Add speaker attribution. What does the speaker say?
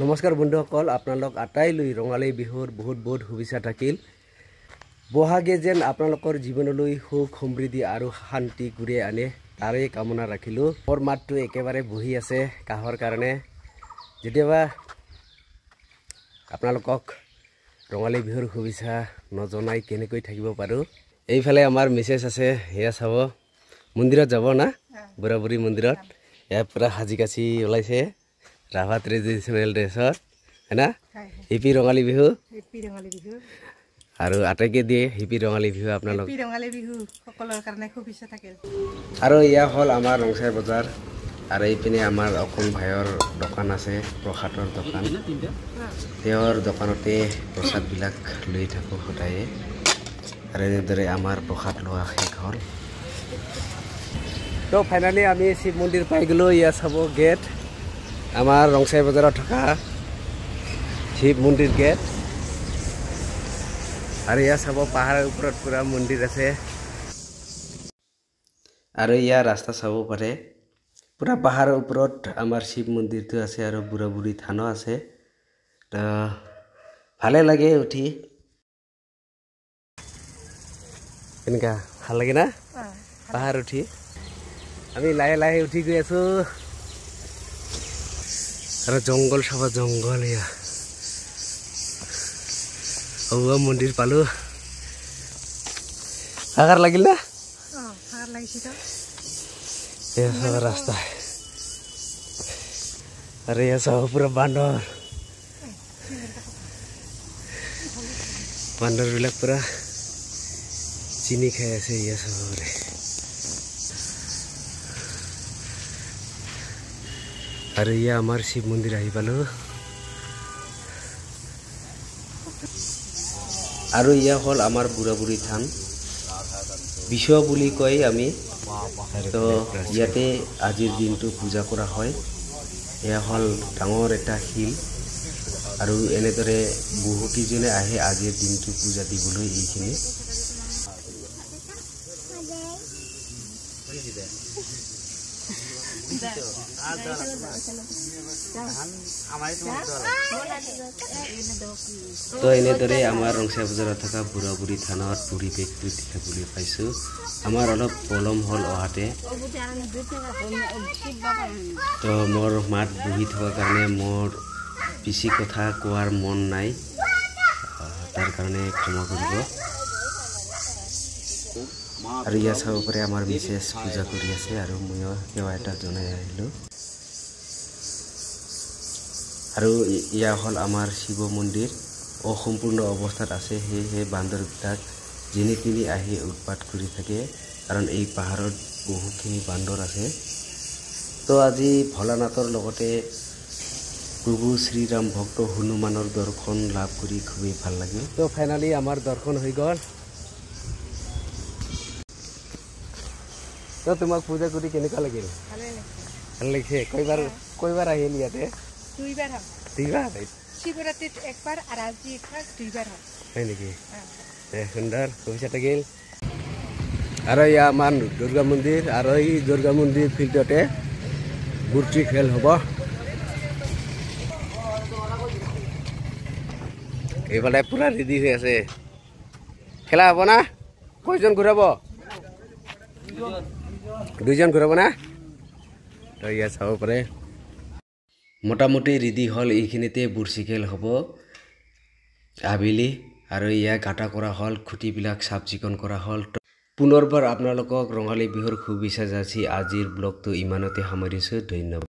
Speaker 1: নমস্কাৰ বন্ধুসকল, আপোনালোক আটাইলৈ ৰঙালী বিহুৰ বহুত বহুত শুভেচ্ছা থাকিল। বহাগে যেন আপোনালোকৰ জীৱনলৈ সুখ সমৃদ্ধি আৰু শান্তি ঘূৰাই আনে তাৰে কামনা ৰাখিলোঁ। মোৰ মাতটো একেবাৰে বহি আছে কাহৰ কাৰণে। যেতিয়াবা আপোনালোকক ৰঙালী বিহুৰ শুভেচ্ছা নজনাই কেনেকৈ থাকিব পাৰোঁ। এইফালে আমাৰ মেছেজ আছে, সেয়া চাব। মন্দিৰত যাব না, বুঢ়া বুঢ়ী মন্দিৰত। ইয়াৰ পৰা সাজি কাচি ওলাইছে ৰাভা ট্ৰেডিশ্যনেল ড্ৰেছত, হয় না? হিপি ৰঙালী বিহু আৰু আটাইকে দিয়ে হিপি ৰঙালী বিহু আপোনালোক।
Speaker 2: সকলৰ কাৰণে শুভেচ্ছা থাকিল।
Speaker 1: আৰু এয়া হ'ল আমাৰ ৰংচাই বজাৰ। আৰু এইপিনে আমাৰ অসম ভাইৰ দোকান আছে, প্ৰসাদৰ দোকান। তেওঁৰ দোকানতে প্ৰসাদবিলাক লৈ থাকোঁ সদায়ে। আৰু এনেদৰে আমাৰ প্ৰসাদ লোৱা শেষ হ'ল। তো ফাইনেলি আমি শিৱ মন্দিৰ পাই গ'লোঁ। এয়া চাব গেট, আমাৰ ৰংচাই বজাৰত থকা শিৱ মন্দিৰ গেট। আৰু এয়া চাব পাহাৰৰ ওপৰত পুৰা মন্দিৰ আছে। আৰু ইয়াৰ ৰাস্তা চাব পাৰে, পুৰা পাহাৰৰ ওপৰত আমাৰ শিৱ মন্দিৰটো আছে আৰু বুঢ়া বুঢ়ী থানো আছে। তো ভালে লাগে উঠি, কেনেকুৱা ভাল লাগে না পাহাৰ উঠি। আমি লাহে লাহে উঠি গৈ আছোঁ আৰু জংঘল চাব, জংঘল। এয়া মন্দিৰ পালোঁ। ভাগাৰ লাগিল না? এয়া চাব ৰাস্তা, আৰু এয়া চাব পুৰা বান্দৰবিলাক পুৰা চিনি খাই আছে। এয়া চাব পাৰে। আৰু এয়া আমাৰ শিৱ মন্দিৰ আহি পালোঁ। আৰু এয়া হ'ল আমাৰ বুঢ়া বুঢ়ী থান, বিশ্ব বুলি কয় আমি। তো ইয়াতে আজিৰ দিনটো পূজা কৰা হয়। এয়া হ'ল ডাঙৰ এটা শিল, আৰু এনেদৰে বহুকেইজনে আহে আজিৰ দিনটো পূজা দিবলৈ এইখিনি। তো এনেদৰে আমাৰ ৰংচাই বজাৰত থকা বুঢ়া বুঢ়ী থানত পৰিৱেশটো দেখিবলৈ পাইছোঁ। আমাৰ অলপ পলম হ'ল অহাতে, তো মোৰ মাত বহি থকাৰ কাৰণে মোৰ বেছি কথা কোৱাৰ মন নাই, তাৰ কাৰণে ক্ষমা কৰিব। আৰু ইয়াত চাব পাৰে আমাৰ মিছেছ পূজা কৰি আছে, আৰু ময়ো সেৱা এটা জনাই আহিলোঁ। আৰু এয়া হ'ল আমাৰ শিৱ মন্দিৰ, অসম্পূৰ্ণ অৱস্থাত আছে। সেয়েহে বান্দৰবিলাক যেনি তেনি আহি উৎপাত কৰি থাকে, কাৰণ এই পাহাৰত বহুখিনি বান্দৰ আছে। তো আজি ভোলানাথৰ লগতে প্ৰভু শ্ৰীৰাম ভক্ত হনুমানৰ দৰ্শন লাভ কৰি খুবেই ভাল লাগিল। তো ফাইনেলি আমাৰ দৰ্শন হৈ গ'ল। তো তোমাক পূজা কৰি কেনেকুৱা লাগিল? ভাল লাগিছে। কয়বাৰ আহিল ইয়াতে? দুইবাৰ।
Speaker 2: শিৱৰাত্ৰিত একবাৰ আৰু আজি একবাৰ, দুইবাৰ
Speaker 1: হয় নেকি? সুন্দৰ, শুভেচ্ছা থাকিল। আৰু এয়া আমাৰ দুৰ্গা মন্দিৰ, আৰু এই দুৰ্গা মন্দিৰ ফিল্ডতে মূৰ্তি খেল হ'ব। এইফালে পুৰা ৰেডি হৈ আছে, খেলা হ'ব না? কয়জন ঘূৰাব? দুইজন ঘূৰাব না? তো ইয়াত চাব পাৰে মোটামুটি ৰেডি হ'ল। এইখিনিতে বুৰ্চি খেল হ'ব আবেলি, আৰু ইয়াক গাঁটা কৰা হ'ল, খুঁটিবিলাক চাফ চিকুণ কৰা হ'ল। পুনৰবাৰ আপোনালোকক ৰঙালী বিহুৰ শুভেচ্ছা যাচি আজিৰ ব্লগটো ইমানতে সামৰিছোঁ। ধন্যবাদ।